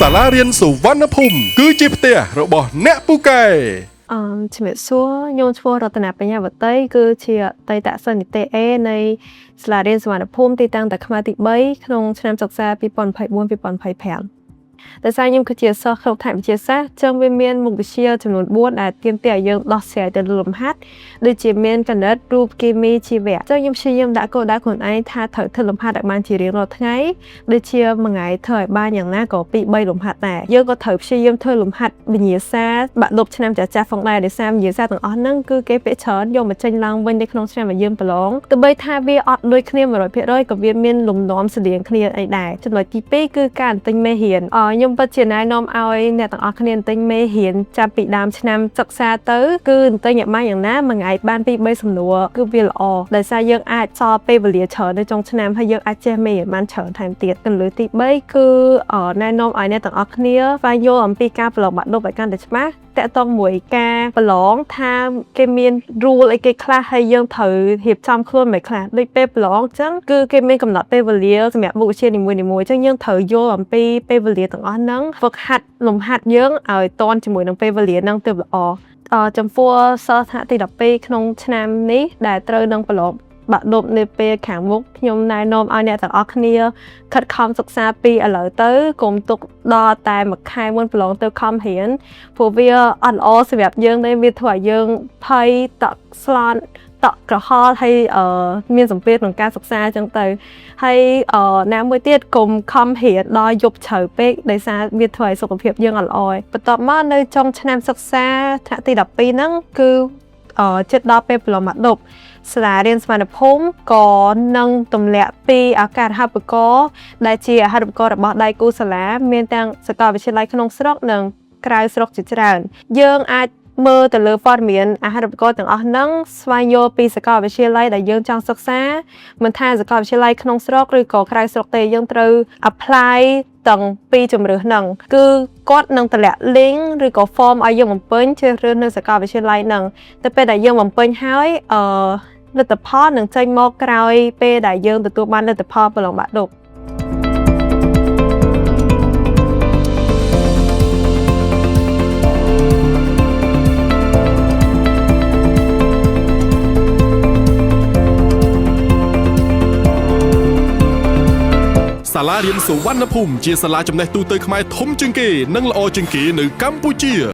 សាលារៀនសុវណ្ណភូមិគឺជាផ្ទះរបស់អ្នកពូកែជំរាបសួរខ្ញុំឈ្មោះរតនាបញ្ញាវតីគឺជាអតីតសិស្សនិទេស A នៃសាលារៀនសុវណ្ណភូមិទីតាំងតាខ្មៅទី3ក្នុងឆ្នាំសិក្សា2024-2025 ដោយសារខ្ញុំគឺជាសិស្សក្នុងថ្នាក់វិទ្យាសាស្ត្រចឹងវាមានមុខវិជ្ជាចំនួន4ដែលទាមទារឲ្យយើងដោះស្រាយទៅលើលំហាត់ដូចជាមានគណិតរូបគីមីជីវៈចឹងខ្ញុំព្យាយាមដាក់គោលដៅខ្លួនឯងថាត្រូវធ្វើលំហាត់ឲ្យបានជារៀងរាល់ថ្ងៃដូចជាមួយថ្ងៃធ្វើឲ្យបានយ៉ាងណាក៏2-3លំហាត់ដែរយើងក៏ត្រូវព្យាយាមធ្វើលំហាត់វិញ្ញាសាបាក់ឌុបឆ្នាំចាស់ៗផងដែរដោយសារវិញ្ញាសាទាំងអស់ហ្នឹងគឺគេពាក្យច្រើនយកមកចេញឡើងវិញនៅក្នុងឆ្នាំដែលយើងប្រឡងទោះបីថាវាអត់ដូចគ្នា 100% ក៏វាមានលំនាំស្តៀងគ្នាអីដែរចំណុចទី2គឺការទិញមេរៀនខ្ញុំពិតជាណែនាំឲ្យអ្នកទាំងអស់គ្នាទិញមេរៀនចាប់ពីដើមឆ្នាំសិក្សាទៅគឺទិញឲ្យបានយ៉ាងណាមួយថ្ងៃបាន2-3សំណួរគឺវាល្អដោយសារយើងអាចសល់ពេលវេលាច្រើននៅចុងឆ្នាំហើយយើងអាចចេះមេរៀនបានច្រើនថែមទៀតកន្លឹះទី3គឺណែនាំឲ្យអ្នកទាំងអស់គ្នាស្វែងយល់អំពីការប្រឡងបាក់ឌុបឲ្យកាន់តែច្បាស់តកតងមួយការប្រឡងថាគេមាន rule អីគេខ្លះហើយយើងត្រូវរៀបចំខ្លួនមិនខ្លះដូចពេលប្រឡងអញ្ចឹងគឺគេមានកំណត់ពេលវេលាសម្រាប់មុខវិជ្ជានីមួយៗអញ្ចឹងយើងត្រូវយល់អំពីពេលវេលាទាំងអស់ហ្នឹងហ្វឹកហាត់លំហាត់យើងឲ្យតន់ជាមួយនឹងពេលវេលាហ្នឹងទើបល្អចំពោះសិស្សថ្នាក់ទី12ក្នុងឆ្នាំនេះដែលត្រូវនឹងប្រឡងបាក់ឌុបនៅពេលខាងមុខខ្ញុំណែនាំឲ្យអ្នកទាំងអស់គ្នាខិតខំសិក្សាពីឥឡូវទៅកុំទុកដល់តែមួយខែមុនប្រឡងទៅខំរៀនព្រោះវាអត់ល្អសម្រាប់យើងទេវាធ្វើឲ្យយើងភ័យតក់ស្លន់តក់ក្រហល់ហើយមានសម្ពាធក្នុងការសិក្សាអញ្ចឹងទៅហើយណាមួយទៀតកុំខំរៀនដល់យប់ជ្រៅពេកដោយសារវាធ្វើឲ្យសុខភាពយើងអត់ល្អទេបន្ទាប់មកនៅចុងឆ្នាំសិក្សាថ្នាក់ទី12ហ្នឹងគឺជិតដល់ពេលប្រឡងបាក់ឌុបសាលារៀនសុវណ្ណភូមិក៏នឹងទម្លាក់ពីឱកាសអាហារូបករណ៍ដែលជាអាហារូបករណ៍របស់ដៃគូសាលាមានទាំងសាកលវិទ្យាល័យក្នុងស្រុកនិងក្រៅស្រុកជាច្រើនយើងអាចមើលទៅលើព័ត៌មានអាហារូបករណ៍ទាំងអស់ហ្នឹងស្វែងយល់ពីសាកលវិទ្យាល័យដែលយើងចង់សិក្សាមិនថាសាកលវិទ្យាល័យក្នុងស្រុកឬក៏ក្រៅស្រុកទេយើងត្រូវ apply ទាំងពីរជំរើសហ្នឹងគឺគាត់នឹងតម្លាក់ link ឬក៏ form ឲ្យយើងបំពេញជ្រើសរើសនៅសាកលវិទ្យាល័យហ្នឹងតែពេលដែលយើងបំពេញហើយលទ្ធផលនឹងចេញមកក្រោយពេលដែលយើងទទួលបានលទ្ធផលប្រឡងបាក់ឌុបសាលារៀនសុវណ្ណភូមិជាសាលាចំណេះទូទៅខ្មែរធំជាងគេនិងល្អជាងគេនៅកម្ពុជា